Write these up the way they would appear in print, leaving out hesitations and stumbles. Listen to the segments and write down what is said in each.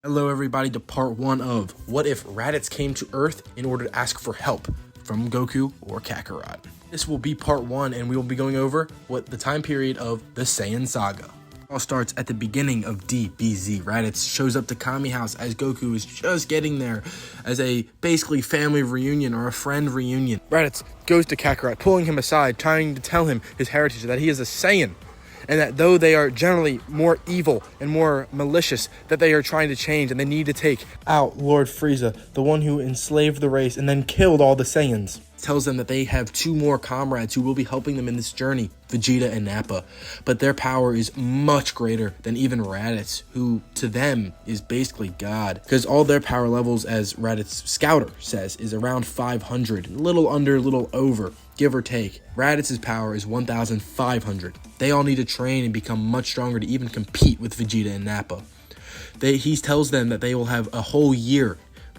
Hello everybody to part 1 of What If Raditz Came to Earth in order to ask for help from Goku or Kakarot. This will be part 1 and we will be going over what the time period of the Saiyan Saga. It all starts at the beginning of DBZ. Raditz shows up to Kami House as Goku is just getting there as a basically family reunion or a friend reunion. Raditz goes to Kakarot, pulling him aside, trying to tell him his heritage, that he is a Saiyan. And that though they are generally more evil and more malicious, that they are trying to change and they need to take out Lord Frieza, the one who enslaved the race and then killed all the Saiyans. Tells them that they have 2 more comrades who will be helping them in this journey, Vegeta and Nappa. But their power is much greater than even Raditz, who to them is basically God. Because all their power levels, as Raditz Scouter says, is around 500, a little under, a little over, give or take. Raditz's power is 1,500. They all need to train and become much stronger to even compete with Vegeta and Nappa. He tells them that they will have a whole year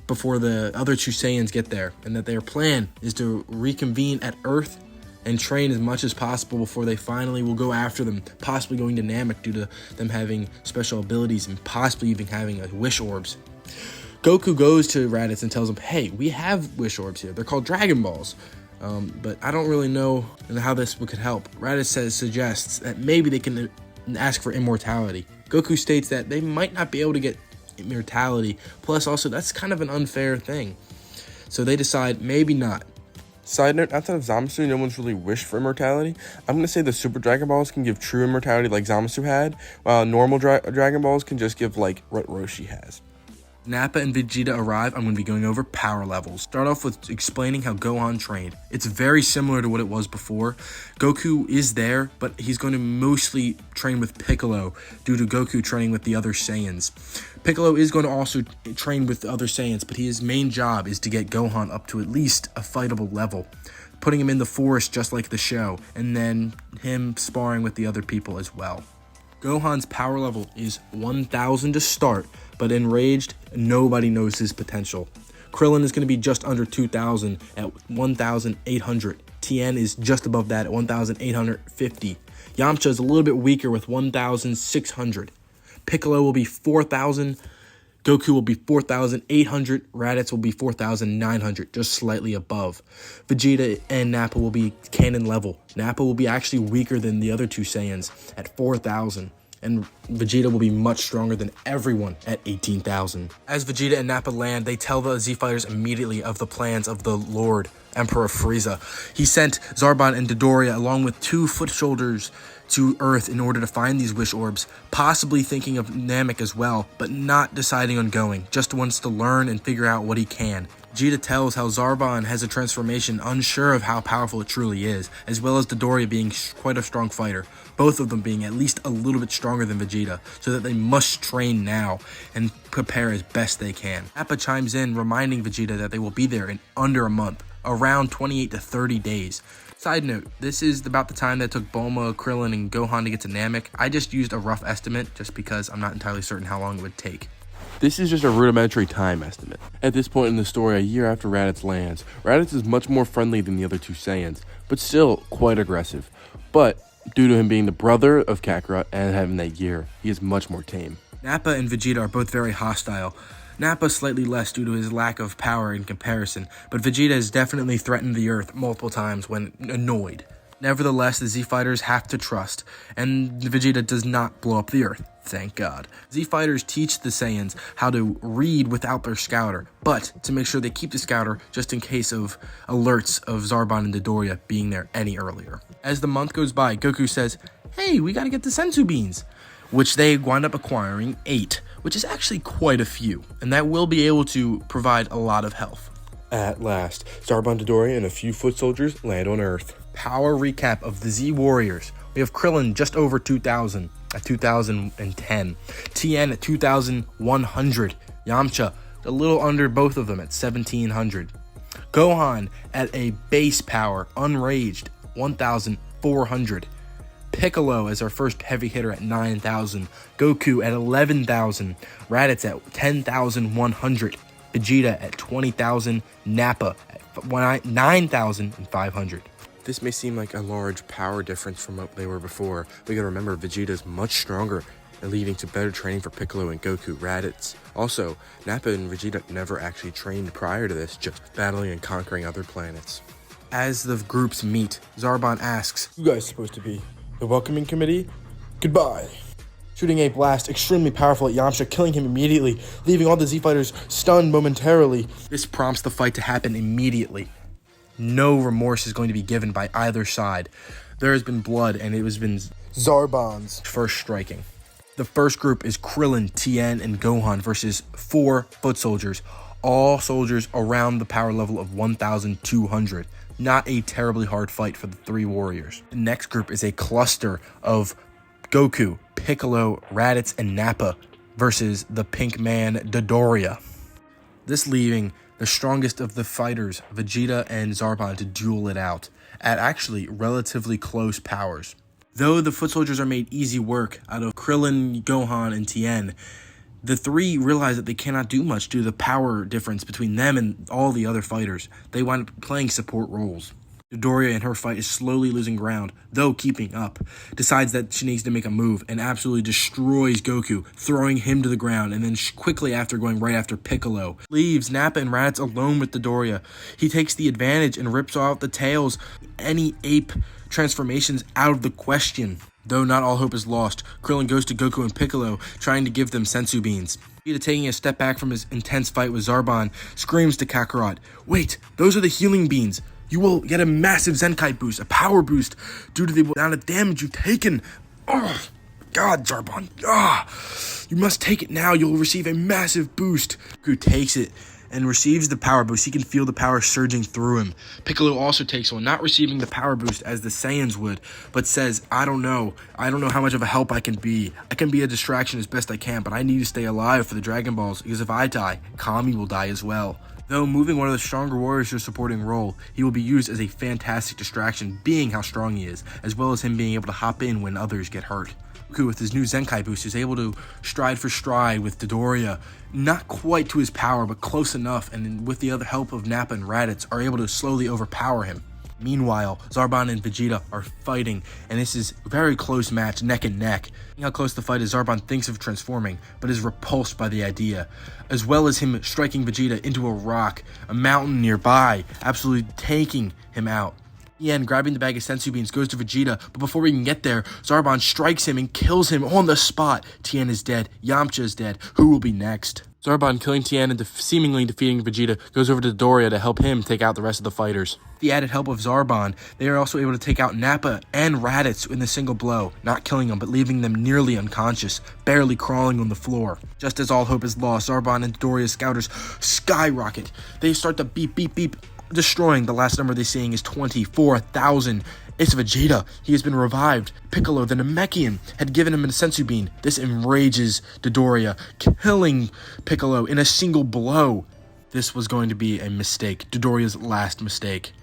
before the other 2 Saiyans get there, and that their plan is to reconvene at Earth and train as much as possible before they finally will go after them, possibly going to Namek due to them having special abilities and possibly even having wish orbs. Goku goes to Raditz and tells him, hey, we have wish orbs here. They're called Dragon Balls. But I don't really know how this could help. Raditz suggests that maybe they can ask for immortality. Goku states that they might not be able to get immortality, plus also that's kind of an unfair thing. So they decide maybe not. Side note, outside of Zamasu, no one's really wished for immortality. I'm going to say the Super Dragon Balls can give true immortality like Zamasu had, while normal Dragon Balls can just give like what Roshi has. Nappa and Vegeta arrive. I'm going to be going over power levels. Start off with explaining how Gohan trained. It's very similar to what it was before. Goku is there, but he's going to mostly train with Piccolo due to Goku training with the other Saiyans. Piccolo is going to also train with the other Saiyans, but his main job is to get Gohan up to at least a fightable level, putting him in the forest just like the show, and then him sparring with the other people as well. Gohan's power level is 1,000 to start, but enraged, nobody knows his potential. Krillin is going to be just under 2,000 at 1,800. Tien is just above that at 1,850. Yamcha is a little bit weaker with 1,600. Piccolo will be 4,000. Goku will be 4,800. Raditz will be 4,900, just slightly above. Vegeta and Nappa will be canon level. Nappa will be actually weaker than the other 2 Saiyans at 4,000. And Vegeta will be much stronger than everyone at 18,000. As Vegeta and Nappa land, they tell the Z Fighters immediately of the plans of the Lord Emperor Frieza. He sent Zarbon and Dodoria along with 2 foot soldiers to Earth in order to find these wish orbs, possibly thinking of Namek as well, but not deciding on going, just wants to learn and figure out what he can. Vegeta tells how Zarbon has a transformation, unsure of how powerful it truly is, as well as Dodoria being quite a strong fighter, both of them being at least a little bit stronger than Vegeta, so that they must train now and prepare as best they can. Nappa chimes in, reminding Vegeta that they will be there in under a month, around 28 to 30 days. Side note, this is about the time that took Bulma, Krillin, and Gohan to get to Namek. I just used a rough estimate just because I'm not entirely certain how long it would take. This is just a rudimentary time estimate. At this point in the story, a year after Raditz lands, Raditz is much more friendly than the other 2 Saiyans, but still quite aggressive. But due to him being the brother of Kakarot and having that year, he is much more tame. Nappa and Vegeta are both very hostile. Nappa slightly less due to his lack of power in comparison, but Vegeta has definitely threatened the Earth multiple times when annoyed. Nevertheless, the Z-Fighters have to trust, and Vegeta does not blow up the Earth, thank God. Z-Fighters teach the Saiyans how to read without their scouter, but to make sure they keep the scouter just in case of alerts of Zarbon and Dodoria being there any earlier. As the month goes by, Goku says, hey, we gotta get the Senzu Beans, which they wind up acquiring 8, which is actually quite a few, and that will be able to provide a lot of health. At last, Zarbon, Dodoria, and a few foot soldiers land on Earth. Power recap of the Z Warriors. We have Krillin just over 2,000 at 2,010. Tien at 2,100. Yamcha a little under both of them at 1,700. Gohan at a base power, unraged, 1,400. Piccolo as our first heavy hitter at 9,000. Goku at 11,000. Raditz at 10,100. Vegeta at 20,000. Nappa at 9,500. This may seem like a large power difference from what they were before, but you gotta remember Vegeta is much stronger and leading to better training for Piccolo and Goku. Raditz. Also, Nappa and Vegeta never actually trained prior to this, just battling and conquering other planets. As the groups meet, Zarbon asks, "You guys supposed to be the welcoming committee? Goodbye." Shooting a blast extremely powerful at Yamcha, killing him immediately, leaving all the Z fighters stunned momentarily. This prompts the fight to happen immediately. No remorse is going to be given by either side. There has been blood, and it has been Zarbon's first striking. The first group is Krillin, Tien, and Gohan versus 4 foot soldiers, all soldiers around the power level of 1,200. Not a terribly hard fight for the 3 warriors. The next group is a cluster of Goku, Piccolo, Raditz, and Nappa versus the pink man Dodoria. This leaving the strongest of the fighters, Vegeta and Zarbon, to duel it out at actually relatively close powers. Though the foot soldiers are made easy work out of Krillin, Gohan, and Tien, the 3 realize that they cannot do much due to the power difference between them and all the other fighters. They wind up playing support roles. Dodoria in her fight is slowly losing ground, though keeping up, decides that she needs to make a move and absolutely destroys Goku, throwing him to the ground, and then quickly after going right after Piccolo. Leaves Nappa and Raditz alone with Dodoria. He takes the advantage and rips off the tails. Any ape transformations out of the question. Though not all hope is lost, Krillin goes to Goku and Piccolo, trying to give them sensu beans. Vegeta, taking a step back from his intense fight with Zarbon, screams to Kakarot, "Wait, those are the healing beans. You will get a massive Zenkai boost, a power boost, due to the amount of damage you've taken. Oh, God, Zarbon. You must take it now. You'll receive a massive boost." Goku takes it and receives the power boost. He can feel the power surging through him. Piccolo also takes one, not receiving the power boost as the Saiyans would, but says, I don't know how much of a help I can be. I can be a distraction as best I can, but I need to stay alive for the Dragon Balls, because if I die, Kami will die as well." Though moving one of the stronger warriors to a supporting role, he will be used as a fantastic distraction, being how strong he is, as well as him being able to hop in when others get hurt. Goku, with his new Zenkai boost, is able to stride for stride with Dodoria, not quite to his power, but close enough, and with the other help of Nappa and Raditz, are able to slowly overpower him. Meanwhile, Zarbon and Vegeta are fighting, and this is a very close match, neck and neck. Seeing how close the fight is, Zarbon thinks of transforming, but is repulsed by the idea, as well as him striking Vegeta into a rock, a mountain nearby, absolutely taking him out. Tien, grabbing the bag of sensu beans, goes to Vegeta, but before we can get there, Zarbon strikes him and kills him on the spot. Tien is dead. Yamcha is dead. Who will be next? Zarbon, killing Tien and seemingly defeating Vegeta, goes over to Dodoria to help him take out the rest of the fighters. With the added help of Zarbon, they are also able to take out Nappa and Raditz in a single blow, not killing them, but leaving them nearly unconscious, barely crawling on the floor. Just as all hope is lost, Zarbon and Dodoria's scouters skyrocket. They start to beep, beep, beep, destroying. The last number they're seeing is 24,000. It's Vegeta. He has been revived. Piccolo, the Namekian, had given him a sensu bean. This enrages Dodoria, killing Piccolo in a single blow. This was going to be a mistake, Dodoria's last mistake.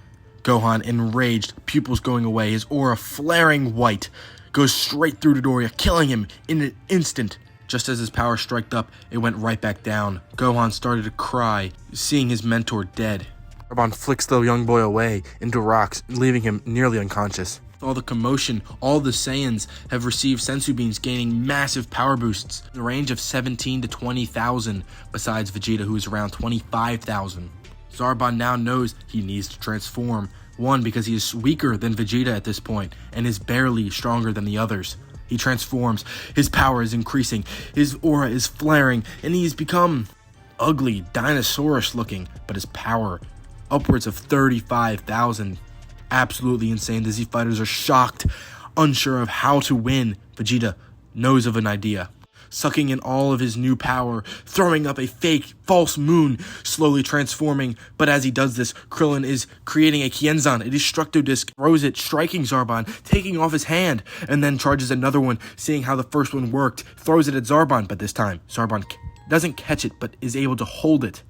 Gohan, enraged, pupils going away, his aura flaring white, goes straight through Dodoria, killing him in an instant. Just as his power struck up, it went right back down. Gohan started to cry, seeing his mentor dead. Zarbon flicks the young boy away into rocks, leaving him nearly unconscious. With all the commotion, all the Saiyans have received sensu beans, gaining massive power boosts in the range of 17 to 20,000, besides Vegeta, who is around 25,000. Zarbon now knows he needs to transform. One, because he is weaker than Vegeta at this point, and is barely stronger than the others. He transforms, his power is increasing, his aura is flaring, and he has become ugly, dinosaurish looking, but his power upwards of 35,000. Absolutely insane. The Z fighters are shocked, unsure of how to win. Vegeta knows of an idea. Sucking in all of his new power, throwing up a fake, false moon, slowly transforming. But as he does this, Krillin is creating a Kienzan, a destructo disc, throws it, striking Zarbon, taking off his hand, and then charges another one, seeing how the first one worked, throws it at Zarbon, but this time, Zarbon doesn't catch it, but is able to hold it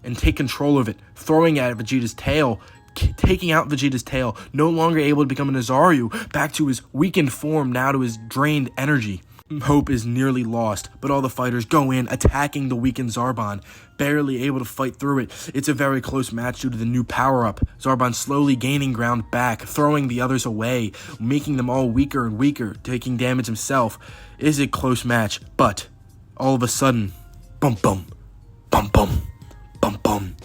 and take control of it, throwing at Vegeta's tail, taking out Vegeta's tail, no longer able to become an Azaryu, back to his weakened form, now to his drained energy. Hope is nearly lost, but all the fighters go in, attacking the weakened Zarbon, barely able to fight through it. It's a very close match due to the new power-up. Zarbon slowly gaining ground back, throwing the others away, making them all weaker and weaker, taking damage himself. It is a close match, but all of a sudden, bum bum, bum bum, bum bum.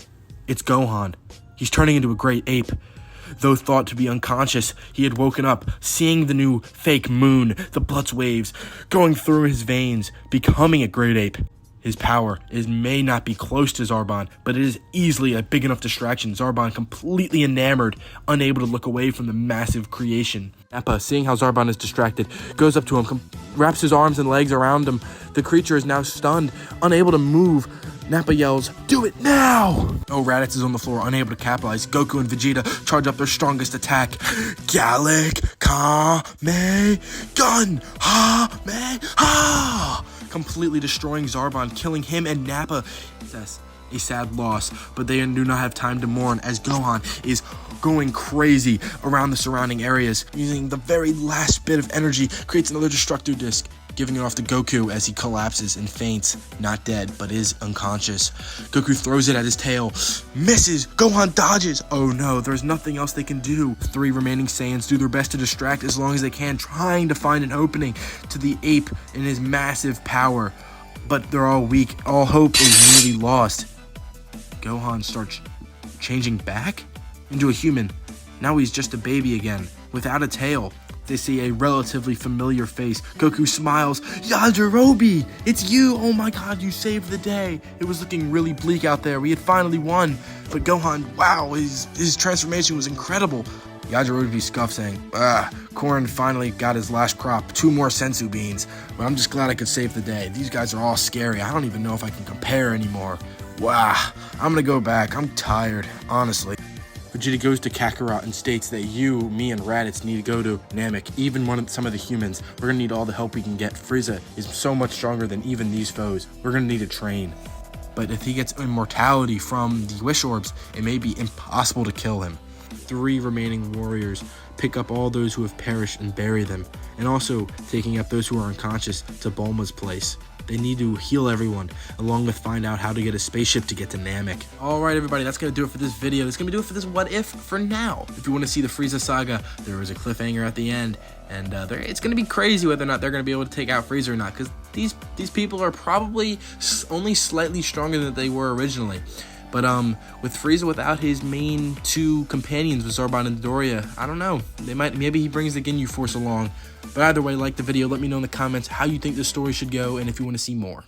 It's Gohan. He's turning into a great ape. Though thought to be unconscious, he had woken up, seeing the new fake moon, the blood waves going through his veins, becoming a great ape. His power may not be close to Zarbon, but it is easily a big enough distraction. Zarbon completely enamored, unable to look away from the massive creation. Nappa, seeing how Zarbon is distracted, goes up to him, wraps his arms and legs around him. The creature is now stunned, unable to move. Nappa yells, "Do it now!" Oh, Raditz is on the floor, unable to capitalize. Goku and Vegeta charge up their strongest attack. Gallic Kame Gun Ha Me Ha! Completely destroying Zarbon, killing him and Nappa. That's a sad loss, but they do not have time to mourn as Gohan is going crazy around the surrounding areas. Using the very last bit of energy, creates another destructo disc, giving it off to Goku as he collapses and faints, not dead, but is unconscious. Goku throws it at his tail, misses, Gohan dodges. Oh no, there's nothing else they can do. 3 remaining Saiyans do their best to distract as long as they can, trying to find an opening to the ape in his massive power. But they're all weak, all hope is nearly lost. Gohan starts changing back into a human. Now he's just a baby again, without a tail. They see a relatively familiar face. Goku smiles. Yajirobe, it's you! Oh my god, you saved the day. It was looking really bleak out there. We had finally won. But Gohan, wow, his transformation was incredible. Yajirobe scoffed, saying, Korin finally got his last crop. 2 more sensu beans. But I'm just glad I could save the day. These guys are all scary. I don't even know if I can compare anymore. Wow, I'm gonna go back. I'm tired, honestly. Vegeta goes to Kakarot and states that you, me, and Raditz need to go to Namek, even some of the humans. We're gonna need all the help we can get. Frieza is so much stronger than even these foes. We're gonna need to train. But if he gets immortality from the Wish Orbs, it may be impossible to kill him. 3 remaining warriors pick up all those who have perished and bury them, and also taking up those who are unconscious to Bulma's place. They need to heal everyone, along with find out how to get a spaceship to get to Namek. Alright everybody, that's going to do it for this video. That's going to do it for this What If for now. If you want to see the Frieza saga, there was a cliffhanger at the end, and it's going to be crazy whether or not they're going to be able to take out Frieza or not, because these people are probably only slightly stronger than they were originally. But with Frieza without his main 2 companions with Zarbon and Doria, I don't know. Maybe he brings the Ginyu Force along. But either way, like the video, let me know in the comments how you think this story should go and if you want to see more.